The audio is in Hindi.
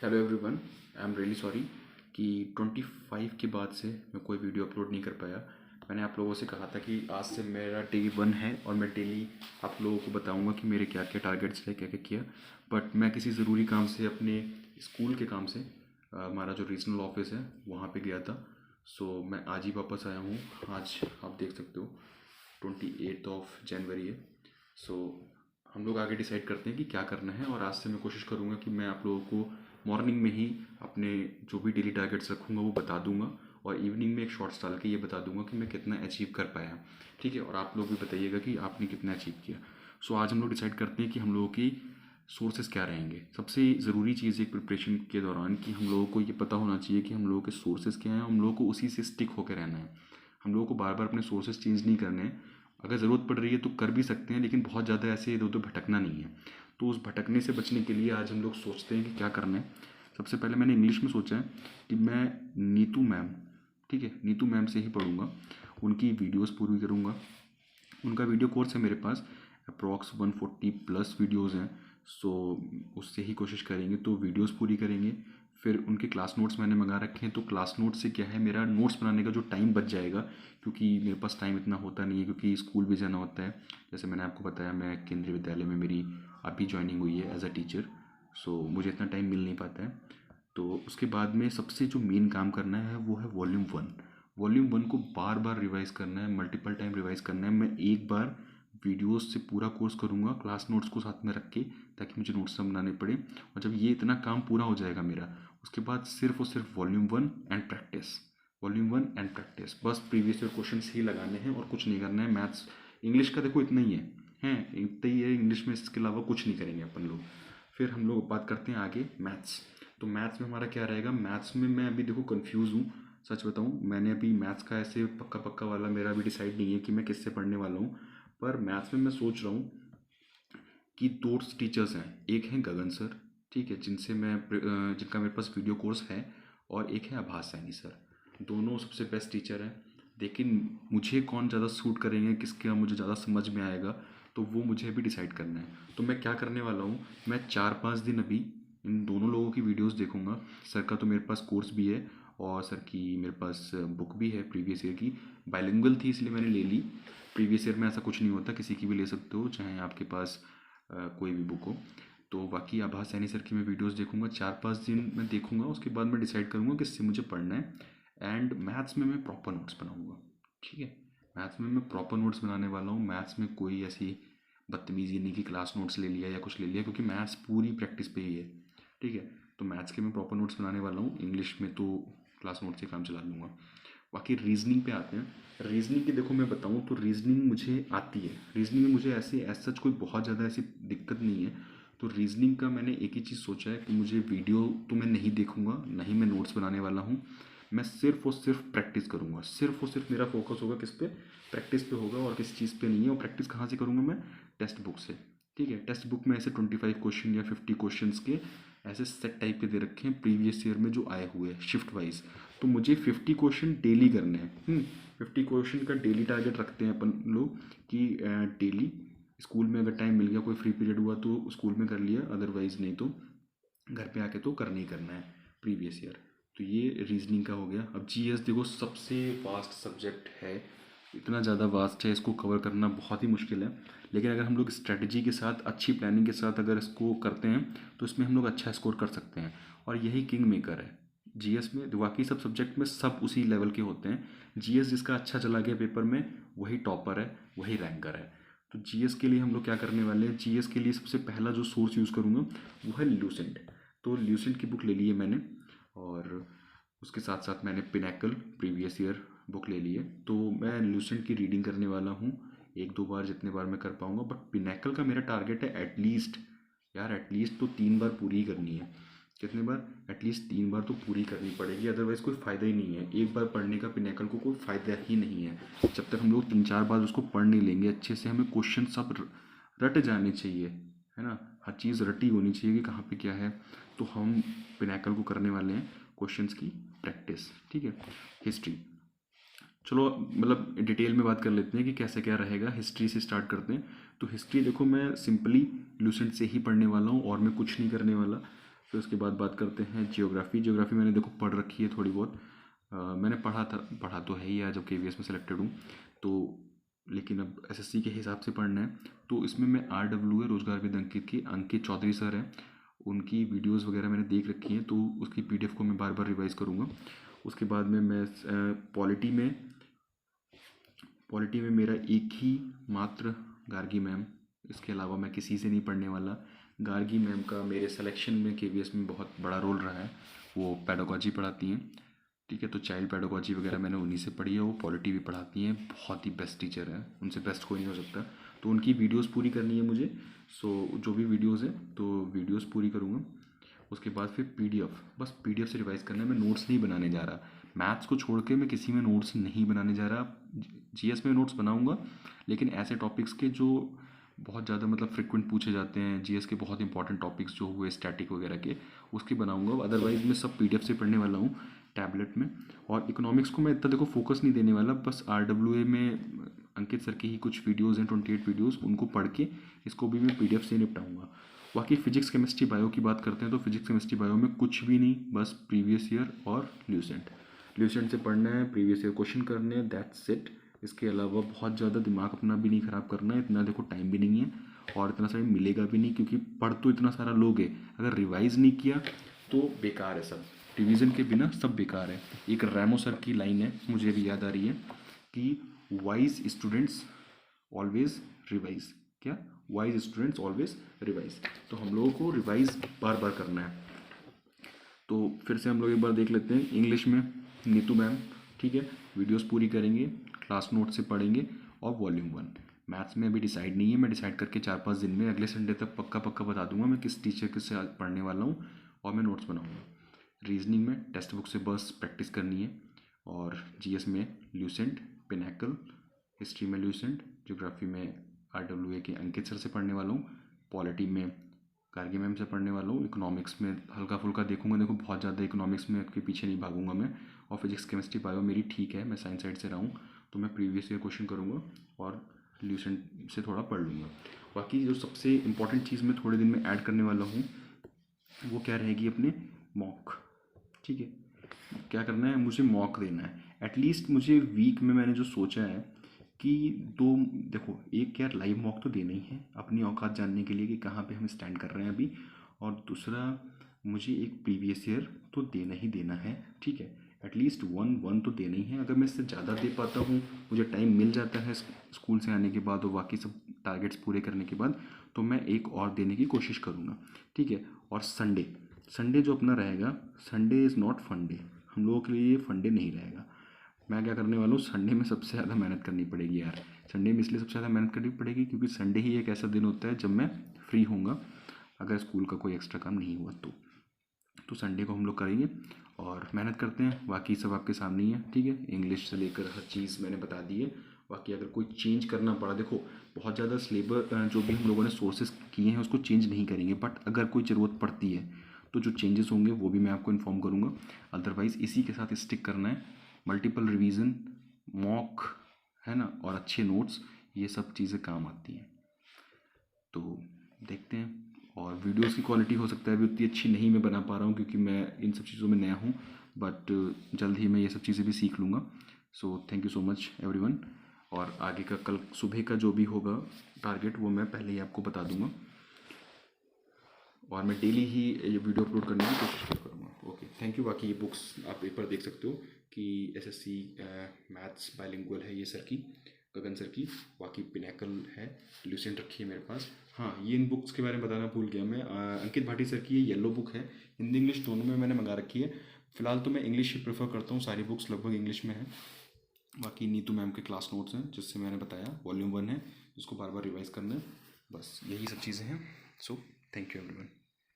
Hello everyone, I am really sorry कि 25 के बाद से मैं कोई वीडियो अपलोड नहीं कर पाया। मैंने आप लोगों से कहा था कि आज से मेरा डे 1 है और मैं डेली आप लोगों को बताऊंगा कि मेरे क्या क्या टारगेट्स थे, क्या क्या किया। बट मैं किसी ज़रूरी काम से अपने स्कूल के काम से हमारा जो रीजनल ऑफिस है वहाँ पे गया था। सो मैं आज ही वापस आया हूँ। आज आप देख सकते हो 28 जनवरी है। सो हम लोग आगे डिसाइड करते हैं कि क्या करना है, और आज से मैं कोशिश करूँगा कि मैं आप लोगों को मॉर्निंग में ही अपने जो भी डेली टारगेट्स रखूँगा वो बता दूंगा, और इवनिंग में एक शॉर्ट्स डाल के ये बता दूंगा कि मैं कितना अचीव कर पाया। ठीक है, और आप लोग भी बताइएगा कि आपने कितना अचीव किया। सो आज हम लोग डिसाइड करते हैं कि हम लोगों की सोर्सेज क्या रहेंगे। सबसे ज़रूरी चीज़ एक प्रिपरेशन के दौरान कि हम लोगों को ये पता होना चाहिए कि हम लोगों के सोर्सेज क्या हैं, हम लोगों को उसी से स्टिक होकर रहना है। हम लोगों को बार बार अपने सोर्सेज चेंज नहीं करने हैं। अगर ज़रूरत पड़ रही है तो कर भी सकते हैं, लेकिन बहुत ज़्यादा ऐसे इधर उधर भटकना नहीं है। तो उस भटकने से बचने के लिए आज हम लोग सोचते हैं कि क्या करना है। सबसे पहले मैंने इंग्लिश में सोचा है कि मैं नीतू मैम, ठीक है, नीतू मैम से ही पढ़ूंगा, उनकी वीडियोस पूरी करूंगा। उनका वीडियो कोर्स है मेरे पास, अप्रॉक्स 140+ वीडियोस हैं। सो उससे ही कोशिश करेंगे, तो वीडियोस पूरी करेंगे। फिर उनके क्लास नोट्स मैंने मंगा रखे हैं, तो क्लास नोट्स से क्या है, मेरा नोट्स बनाने का जो टाइम बच जाएगा, क्योंकि मेरे पास टाइम इतना होता नहीं है, क्योंकि स्कूल भी जाना होता है। जैसे मैंने आपको बताया, मैं केंद्रीय विद्यालय में मेरी अभी ज्वाइनिंग हुई है एज अ टीचर। सो मुझे इतना टाइम मिल नहीं पाता है। तो उसके बाद में सबसे जो मेन काम करना है वो है वॉल्यूम 1। वॉल्यूम 1 को बार बार रिवाइज़ करना है, मल्टीपल टाइम रिवाइज़ करना है। मैं एक बार वीडियोस से पूरा कोर्स करूँगा, क्लास नोट्स को साथ में रख के, ताकि मुझे नोट्स ना बनाने पड़े। और जब ये इतना काम पूरा हो जाएगा मेरा, उसके बाद सिर्फ और सिर्फ volume 1 and practice. Volume 1 and practice, बस प्रीवियस ईयर क्वेश्चन ही लगाने हैं और कुछ नहीं करना है। मैथ्स इंग्लिश का देखो इतना ही है, इतना ही है इंग्लिश में, इसके अलावा कुछ नहीं करेंगे अपन लोग। फिर हम लोग बात करते हैं आगे मैथ्स। तो मैथ्स में हमारा क्या रहेगा। मैथ्स में मैं अभी देखो कंफ्यूज हूँ, सच बताऊँ। मैंने अभी मैथ्स का ऐसे पक्का पक्का वाला मेरा अभी डिसाइड नहीं है कि मैं किससे पढ़ने वाला हूँ। पर मैथ्स में मैं सोच रहा हूँ कि दो टीचर्स हैं। एक हैं गगन सर, ठीक है, जिनसे मैं जिनका मेरे पास वीडियो कोर्स है, और एक है आभास सैनी सर। दोनों सबसे बेस्ट टीचर हैं, लेकिन मुझे कौन ज़्यादा सूट करेंगे, किसका मुझे ज़्यादा समझ में आएगा, तो वो मुझे अभी डिसाइड करना है। तो मैं क्या करने वाला हूँ, मैं 4-5 दिन अभी इन दोनों लोगों की वीडियोस देखूंगा। सर का तो मेरे पास कोर्स भी है, और सर की मेरे पास बुक भी है प्रीवियस ईयर की। बाइलिंगुअल थी इसलिए मैंने ले ली। प्रीवियस ईयर में ऐसा कुछ नहीं होता, किसी की भी ले सकते हो, चाहे आपके पास कोई भी बुक हो। तो बाकी आभास सैनी सर की मैं वीडियोस देखूंगा, 4-5 दिन मैं देखूंगा। उसके बाद मैं डिसाइड करूंगा किससे मुझे पढ़ना है। एंड मैथ्स में मैं प्रॉपर नोट्स बनाऊंगा, ठीक है। मैथ्स में मैं प्रॉपर नोट्स बनाने वाला हूँ। मैथ्स में कोई ऐसी बदतमीजी नहीं कि क्लास नोट्स ले लिया या कुछ ले लिया, क्योंकि मैथ्स पूरी प्रैक्टिस पे ही है, ठीक है। तो मैथ्स के मैं प्रॉपर नोट्स बनाने वाला हूँ। इंग्लिश में तो क्लास नोट्स से काम चला लूँगा। बाकी रीजनिंग पे आते हैं। रीजनिंग की देखो मैं बताऊँ तो रीजनिंग मुझे आती है। रीजनिंग में मुझे ऐसे एज सच कोई बहुत ज़्यादा ऐसी दिक्कत नहीं है। तो रीजनिंग का मैंने एक ही चीज़ सोचा है कि मुझे वीडियो तो मैं नहीं देखूंगा, ना ही मैं नोट्स बनाने वाला हूँ। मैं सिर्फ और सिर्फ प्रैक्टिस करूँगा। सिर्फ और सिर्फ मेरा फोकस होगा किस पे, प्रैक्टिस पे होगा, और किसी चीज़ पे नहीं है। और प्रैक्टिस कहाँ से करूँगा मैं, टेक्स्ट बुक से, ठीक है। टेक्स्ट बुक में ऐसे 25 क्वेश्चन या 50 क्वेश्चन के ऐसे सेट टाइप के दे रखे हैं प्रीवियस ईयर में जो आए हुए हैं शिफ्ट वाइज। तो मुझे 50 क्वेश्चन डेली करने हैं। 50 क्वेश्चन का डेली टारगेट रखते हैं अपन लोग कि डेली स्कूल में अगर टाइम मिल गया, कोई फ्री पीरियड हुआ तो स्कूल में कर लिया, अदरवाइज नहीं तो घर पे आके तो करना ही करना है प्रीवियस ईयर। तो ये रीजनिंग का हो गया। अब जीएस देखो सबसे वास्ट सब्जेक्ट है, इतना ज़्यादा वास्ट है, इसको कवर करना बहुत ही मुश्किल है। लेकिन अगर हम लोग स्ट्रेटजी के साथ, अच्छी प्लानिंग के साथ अगर इसको करते हैं, तो इसमें हम लोग अच्छा स्कोर कर सकते हैं। और यही किंग मेकर है जीएस में। बाकी सब सब्जेक्ट में सब उसी लेवल के होते हैं। जीएस जिसका अच्छा चला गया पेपर में, वही टॉपर है, वही रैंकर है। तो जीएस के लिए हम लोग क्या करने वाले हैं, जीएस के लिए सबसे पहला जो सोर्स यूज़ करूँगा वो है ल्यूसेंट। तो ल्यूसेंट की बुक ले ली है मैंने, और उसके साथ साथ मैंने पिनैकल प्रीवियस ईयर बुक ले ली है। तो मैं ल्यूसेंट की रीडिंग करने वाला हूँ 1-2 बार, जितने बार मैं कर पाऊँगा। बट पिनैकल का मेरा टारगेट है एटलीस्ट, यार एटलीस्ट तो 3 बार पूरी ही करनी है। कितने बार, एटलीस्ट 3 बार तो पूरी करनी पड़ेगी, अदरवाइज़ कोई फ़ायदा ही नहीं है। एक बार पढ़ने का पिनैकल को कोई फ़ायदा ही नहीं है जब तक हम लोग 3-4 बार उसको पढ़ नहीं लेंगे अच्छे से। हमें क्वेश्चन सब रट जाने चाहिए, है ना, हर चीज़ रटी होनी चाहिए कि कहाँ पे क्या है। तो हम पिनैकल को करने वाले हैं क्वेश्चंस की प्रैक्टिस, ठीक है। हिस्ट्री, चलो मतलब डिटेल में बात कर लेते हैं कि कैसे क्या रहेगा। हिस्ट्री से स्टार्ट करते हैं। तो हिस्ट्री देखो मैं सिंपली लूसेंट से ही पढ़ने वाला हूँ, और मैं कुछ नहीं करने वाला। फिर उसके बाद बात करते हैं जियोग्राफी मैंने देखो पढ़ रखी है थोड़ी बहुत। मैंने पढ़ा तो है ही यार, जब KVS में सेलेक्टेड हूँ तो। लेकिन अब SSC के हिसाब से पढ़ना है, तो इसमें मैं RWA रोजगार विद अंकित की अंकित चौधरी सर हैं, उनकी वीडियोस वगैरह मैंने देख रखी हैं, तो उसकी PDF को मैं बार बार रिवाइज़ करूँगा। उसके बाद में मैं पॉलिटी में मेरा एक ही मात्र गार्गी मैम, इसके अलावा मैं किसी से नहीं पढ़ने वाला। गार्गी मैम का मेरे सिलेक्शन में KVS में बहुत बड़ा रोल रहा है। वो पेडागोजी पढ़ाती हैं, ठीक है, तो चाइल्ड पेडागोजी वगैरह मैंने उन्हीं से पढ़ी है। वो पॉलिटी भी पढ़ाती हैं, बहुत ही बेस्ट टीचर है, उनसे बेस्ट कोई नहीं हो सकता। तो उनकी वीडियोस पूरी करनी है मुझे। सो जो भी वीडियोस हैं तो वीडियोस पूरी करूँगा। उसके बाद फिर PDF, बस PDF से रिवाइज़ करना है, मैं नोट्स नहीं बनाने जा रहा। मैथ्स को छोड़ के मैं किसी में नोट्स नहीं बनाने जा रहा। GS में नोट्स बनाऊंगा, लेकिन ऐसे टॉपिक्स के जो बहुत ज़्यादा मतलब फ्रिक्वेंट पूछे जाते हैं, GS के बहुत इंपॉर्टेंट टॉपिक्स जो हुए स्टैटिक वगैरह के, उसके बनाऊंगा। अदरवाइज मैं सब PDF से पढ़ने वाला हूँ टैबलेट में। और इकोनॉमिक्स को मैं इतना देखो फोकस नहीं देने वाला, बस RWA में अंकित सर की ही कुछ वीडियोज़ हैं 28 वीडियोज़, उनको पढ़ के इसको भी मैं PDF से निपटाऊंगा। बाकी फिजिक्स केमिस्ट्री बायो की बात करते हैं तो फिजिक्स केमिस्ट्री बायो में कुछ भी नहीं, बस प्रीवियस ईयर और ल्यूसेंट से पढ़ना है, प्रीवियस ईयर क्वेश्चन करने हैं, दैट्स इट। इसके अलावा बहुत ज़्यादा दिमाग अपना भी नहीं ख़राब करना है, इतना देखो टाइम भी नहीं है और इतना सारा मिलेगा भी नहीं, क्योंकि पढ़ तो इतना सारा लोगे, अगर रिवाइज़ नहीं किया तो बेकार है सब। रिवीजन के बिना सब बेकार है। एक रैमो सर की लाइन है, मुझे अभी याद आ रही है कि वाइज स्टूडेंट्स ऑलवेज रिवाइज। क्या? Wise students always revise. तो हम लोगों को रिवाइज बार बार करना है। तो फिर से हम लोग एक बार देख लेते हैं। इंग्लिश में नीतू मैम, ठीक है, वीडियोस पूरी करेंगे, क्लास नोट से पढ़ेंगे और वॉल्यूम 1। मैथ्स में अभी डिसाइड नहीं है, मैं डिसाइड करके 4-5 दिन में अगले संडे तक पक्का बता दूंगा मैं किस टीचर के से पढ़ने वाला हूँ और मैं नोट्स बनाऊँगा। रीजनिंग में टेक्स्ट बुक से बस प्रैक्टिस करनी है। और GS में ल्यूसेंट, पिनैकल, हिस्ट्री में ल्यूसेंट, ज्योग्राफी में RWA के अंकित सर से पढ़ने वाला हूँ, पॉलिटी में गार्गी मैम से पढ़ने वाला हूँ, इकोनॉमिक्स में हल्का फुल्का देखूंगा, देखो बहुत ज़्यादा इकोनॉमिक्स में के पीछे नहीं भागूंगा मैं। और फिजिक्स केमिस्ट्री बायो मेरी ठीक है, मैं साइंस साइड से रहा हूँ, तो मैं प्रीवियस ईयर क्वेश्चन करूँगा और ल्यूसेंट से थोड़ा पढ़ लूँगा। बाकी जो सबसे इंपॉर्टेंट चीज़ मैं थोड़े दिन में ऐड करने वाला हूँ वो क्या रहेगी, अपने मॉक, ठीक है। क्या करना है, मुझे मॉक देना है एटलीस्ट। मुझे वीक में मैंने जो सोचा है कि दो, देखो एक यार लाइव मॉक तो देना ही है अपनी औकात जानने के लिए कि कहाँ पे हम स्टैंड कर रहे हैं अभी, और दूसरा मुझे एक प्रीवियस ईयर तो देना ही देना है, ठीक है। एटलीस्ट वन तो देना ही है। अगर मैं इससे ज़्यादा दे पाता हूँ, मुझे टाइम मिल जाता है स्कूल से आने के बाद और बाकी सब टारगेट्स पूरे करने के बाद, तो मैं एक और देने की कोशिश करूँगा, ठीक है। और संडे जो अपना रहेगा, Sunday is not fun day, हम लोगों के लिए ये फन डे नहीं रहेगा। मैं क्या करने वाला हूँ, संडे में सबसे ज़्यादा मेहनत करनी पड़ेगी यार। संडे में इसलिए सबसे ज़्यादा मेहनत करनी पड़ेगी क्योंकि संडे ही एक ऐसा दिन होता है जब मैं फ्री होऊंगा, अगर स्कूल का कोई एक्स्ट्रा काम नहीं हुआ तो संडे को हम लोग करेंगे और मेहनत करते हैं। बाकी सब आपके सामने ही है, ठीक है। इंग्लिश से लेकर हर चीज़ मैंने बता दी है। बाकी अगर कोई चेंज करना पड़ा, देखो बहुत ज़्यादा सिलेबस जो भी हम लोगों ने सोर्सेज किए हैं उसको चेंज नहीं करेंगे, बट अगर कोई ज़रूरत पड़ती है तो जो चेंजेस होंगे वो भी मैं आपको इन्फॉर्म करूँगा। अदरवाइज़ इसी के साथ स्टिक करना है, मल्टीपल रिवीजन, मॉक, है ना, और अच्छे नोट्स, ये सब चीज़ें काम आती हैं। तो देखते हैं। और वीडियोस की क्वालिटी हो सकता है अभी उतनी अच्छी नहीं मैं बना पा रहा हूँ क्योंकि मैं इन सब चीज़ों में नया हूँ, बट जल्द ही मैं ये सब चीज़ें भी सीख लूँगा। So thank you so much everyone. और आगे का कल सुबह का जो भी होगा टारगेट वो मैं पहले ही आपको बता दूँगा और मैं डेली ही ये वीडियो अपलोड करने की कोशिश करूँगा। Okay, thank you. बाकी ये बुक्स आप पेपर देख सकते हो कि SSC मैथ्स बाइलिंगुअल है ये सर की, गगन सर की। बाकी पिनैकल है, ल्यूसेंट रखी है मेरे पास। हाँ, ये इन बुक्स के बारे में बताना भूल गया मैं, अंकित भाटी सर की ये येलो बुक है, हिंदी इंग्लिश दोनों में मैंने मंगा रखी है। फिलहाल तो मैं इंग्लिश ही प्रेफर करता हूँ, सारी बुक्स लगभग इंग्लिश में है। बाकी नीतू मैम के क्लास नोट्स हैं जिससे मैंने बताया, वॉल्यूम 1 है जिसको बार बार रिवाइज करना है। बस यही सब चीज़ें हैं। So thank you everyone.